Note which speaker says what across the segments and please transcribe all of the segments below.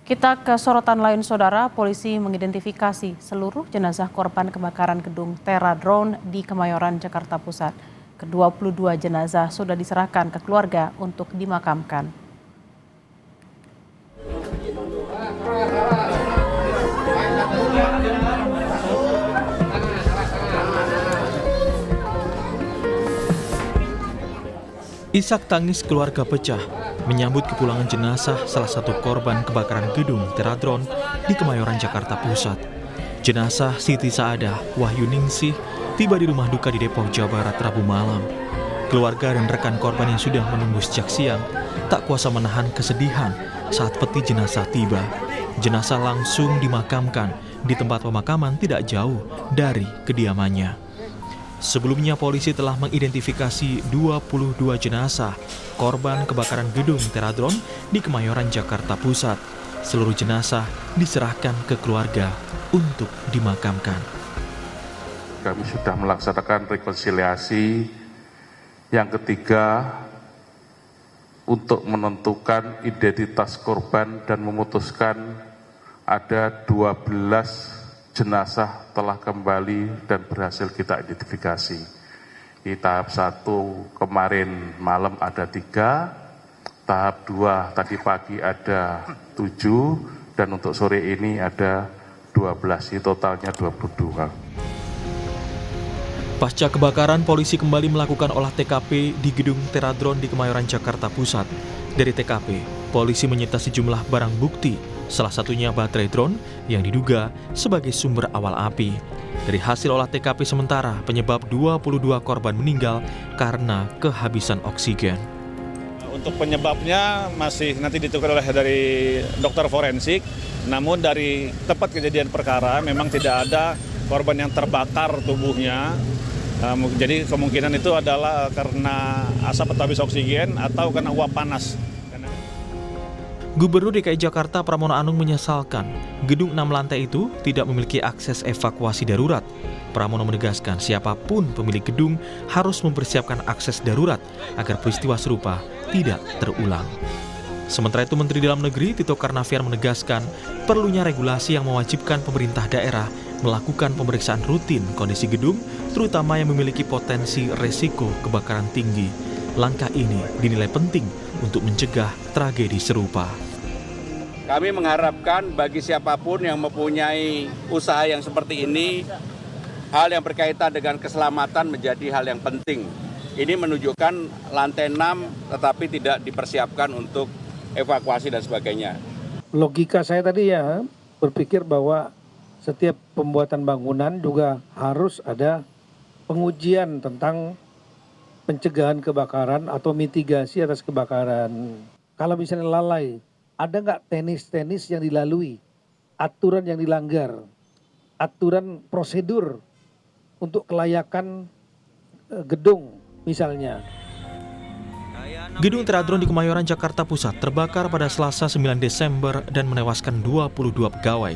Speaker 1: Kita ke sorotan lain, saudara. Polisi mengidentifikasi seluruh jenazah korban kebakaran gedung Teradron di Kemayoran, Jakarta Pusat. Ke-22 jenazah sudah diserahkan ke keluarga untuk dimakamkan.
Speaker 2: Isak tangis keluarga pecah menyambut kepulangan jenazah salah satu korban kebakaran gedung Teradron di Kemayoran, Jakarta Pusat. Jenazah Siti Saadah Wahyuningsih tiba di rumah duka di Depok, Jawa Barat, Rabu malam. Keluarga dan rekan korban yang sudah menunggu sejak siang tak kuasa menahan kesedihan saat peti jenazah tiba. Jenazah langsung dimakamkan di tempat pemakaman tidak jauh dari kediamannya. Sebelumnya polisi telah mengidentifikasi 22 jenazah korban kebakaran gedung Teradron di Kemayoran, Jakarta Pusat. Seluruh jenazah diserahkan ke keluarga untuk dimakamkan.
Speaker 3: Kami sudah melaksanakan rekonsiliasi yang ketiga untuk menentukan identitas korban dan memutuskan ada 12 jenazah telah kembali dan berhasil kita identifikasi. Di tahap 1 kemarin malam ada 3, tahap 2 tadi pagi ada 7, dan untuk sore ini ada 12, totalnya 22.
Speaker 2: Pasca kebakaran, polisi kembali melakukan olah TKP di gedung Teradron di Kemayoran, Jakarta Pusat. Dari TKP, polisi menyita sejumlah barang bukti, salah satunya baterai drone yang diduga sebagai sumber awal api. Dari hasil olah TKP sementara, penyebab 22 korban meninggal karena kehabisan oksigen.
Speaker 4: Untuk penyebabnya masih nanti ditentukan oleh dari dokter forensik, namun dari tempat kejadian perkara memang tidak ada korban yang terbakar tubuhnya. Jadi kemungkinan itu adalah karena asap atau habis oksigen atau karena uap panas.
Speaker 2: Gubernur DKI Jakarta Pramono Anung menyesalkan gedung 6 lantai itu tidak memiliki akses evakuasi darurat. Pramono menegaskan siapapun pemilik gedung harus mempersiapkan akses darurat agar peristiwa serupa tidak terulang. Sementara itu, Menteri Dalam Negeri Tito Karnavian menegaskan perlunya regulasi yang mewajibkan pemerintah daerah melakukan pemeriksaan rutin kondisi gedung, terutama yang memiliki potensi resiko kebakaran tinggi. Langkah ini dinilai penting untuk mencegah tragedi serupa.
Speaker 5: Kami mengharapkan bagi siapapun yang mempunyai usaha yang seperti ini, hal yang berkaitan dengan keselamatan menjadi hal yang penting. Ini menunjukkan lantai 6 tetapi tidak dipersiapkan untuk evakuasi dan sebagainya.
Speaker 6: Logika saya tadi ya berpikir bahwa setiap pembuatan bangunan juga harus ada pengujian tentang pencegahan kebakaran atau mitigasi atas kebakaran. Kalau misalnya lalai, ada nggak teknis yang dilalui, aturan yang dilanggar, aturan prosedur untuk kelayakan gedung misalnya.
Speaker 2: Gedung Teradron di Kemayoran, Jakarta Pusat terbakar pada Selasa 9 Desember dan menewaskan 22 pegawai.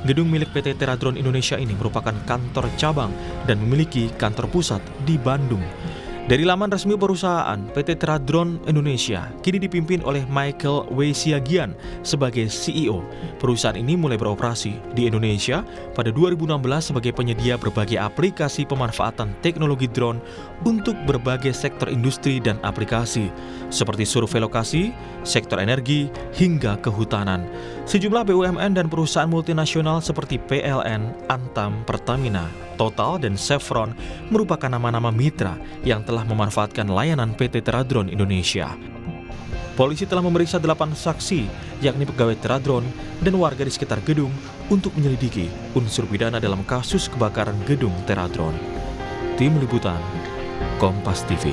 Speaker 2: Gedung milik PT Teradron Indonesia ini merupakan kantor cabang dan memiliki kantor pusat di Bandung. Dari laman resmi perusahaan, PT Teradron Indonesia kini dipimpin oleh Michael W. Siagian sebagai CEO. Perusahaan ini mulai beroperasi di Indonesia pada 2016 sebagai penyedia berbagai aplikasi pemanfaatan teknologi drone untuk berbagai sektor industri dan aplikasi, seperti survei lokasi, sektor energi, hingga kehutanan. Sejumlah BUMN dan perusahaan multinasional seperti PLN, Antam, Pertamina, Total, dan Chevron merupakan nama-nama mitra yang telah memanfaatkan layanan PT Teradron Indonesia. Polisi telah memeriksa 8 saksi, yakni pegawai Teradron dan warga di sekitar gedung untuk menyelidiki unsur pidana dalam kasus kebakaran gedung Teradron. Tim Liputan, Kompas TV.